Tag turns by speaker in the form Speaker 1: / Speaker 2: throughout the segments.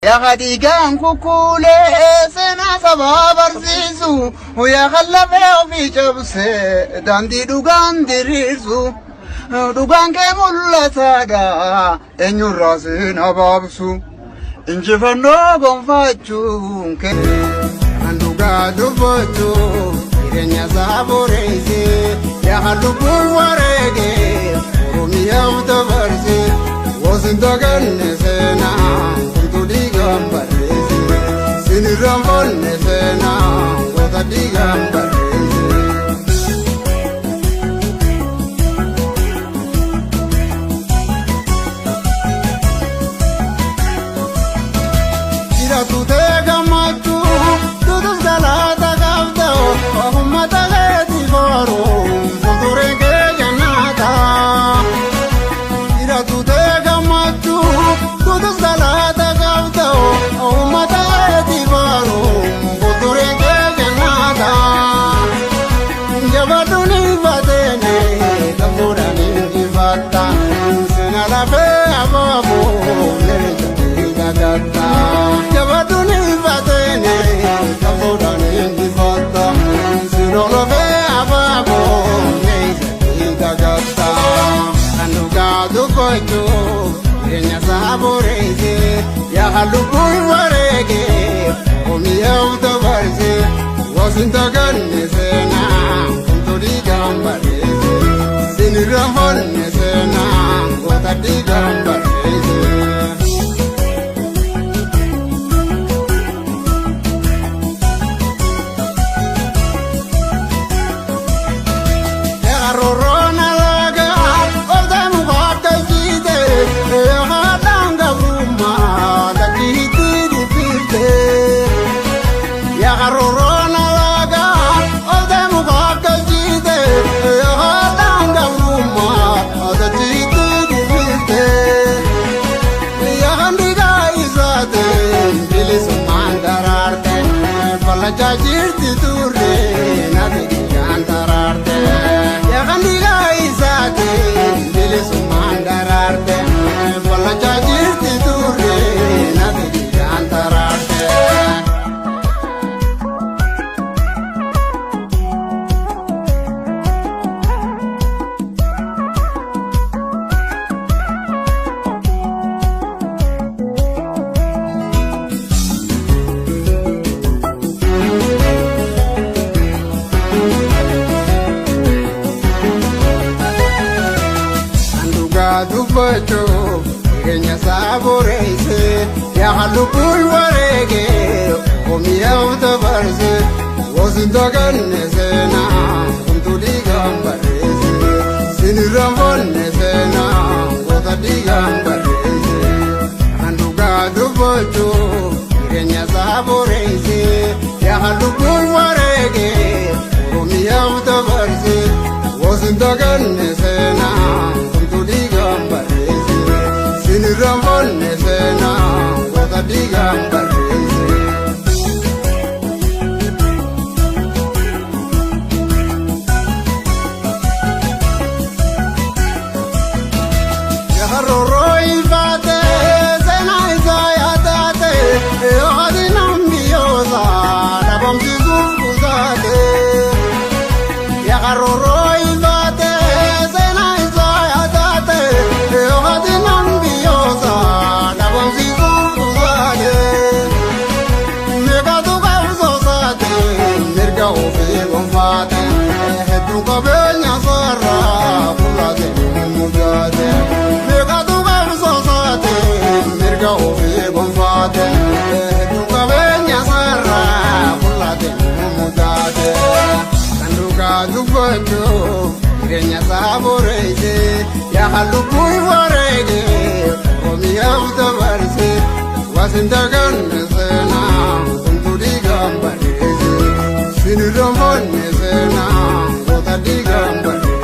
Speaker 1: يا خديجان كوكولي سنا سبابر سيسو ويا خلفه في جبسه داندي دوغان ديريسو دوغان كمولا ساغا انيو راسن ابابسو انجي فنو غنفاچو اندوغا دوبوچو يرنيا سابوريسي يا خلوكو وريغي روميو تبرسي وسندوغن سنا Sinirambol nesena, wota digambarese. Ira tu te gamatu, tu dus galata gavdao, ahumma tagati varo, future ke janata. Ira tu te gamatu, tu dus galata gavdao, ahumma ya halukul warege omiyau tabarse wasintagan nesena kunturi gambarese sinirahon nesena gotati gambarese Jajirti turre nabi jantararte ya gandiga izate dile sumandararte wala jajirti turre nabi jantararte dubacho kenya saborese ya halukul warege omiyau tabarse wasindagan nesena kunturi gambarese sinirambol nesena wotati gambarese anduga dubacho kenya saborese ya halukul warege omiyau tabarse wasindagan nesena Sinirambol nesena, wota digambarese. Ya haroro ifate, sena izayate, yohadi nambiosa, dabam tizufuzate. Ya haroro ifate, sena izayate, yohadi Kenya saborese ya halukul warege omiyau tabarse wasindagan nesena kunturi gambarese sinirambol nesena wotati gambarese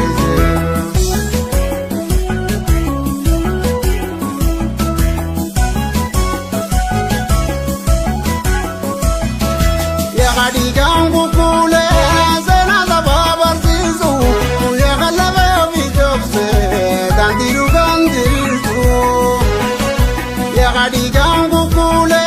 Speaker 1: ya khadigan kukule sena sababar sisu ya khalabe obi jobse dandiru gandirtu ya khadigan kukule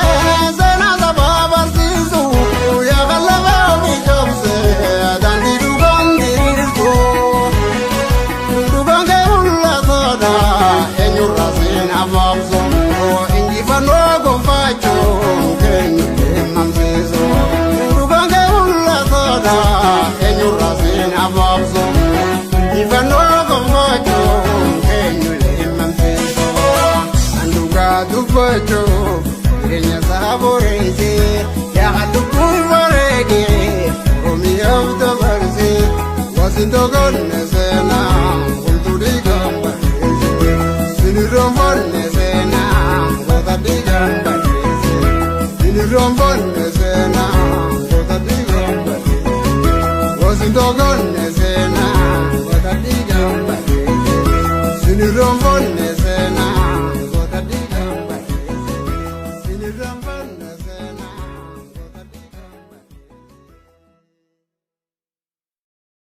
Speaker 1: argachuuf jireenya isaa boreessee yaa lubbuu bareedee Oromiyaaf dabarsee wasin tokkonne seenaa wantu dhiigaan barreessee sinirroonfanne seenaa goota dhiigaan barreessee sinirroonfanne seenaa goota dhiigaan barreessee wasin tokkonne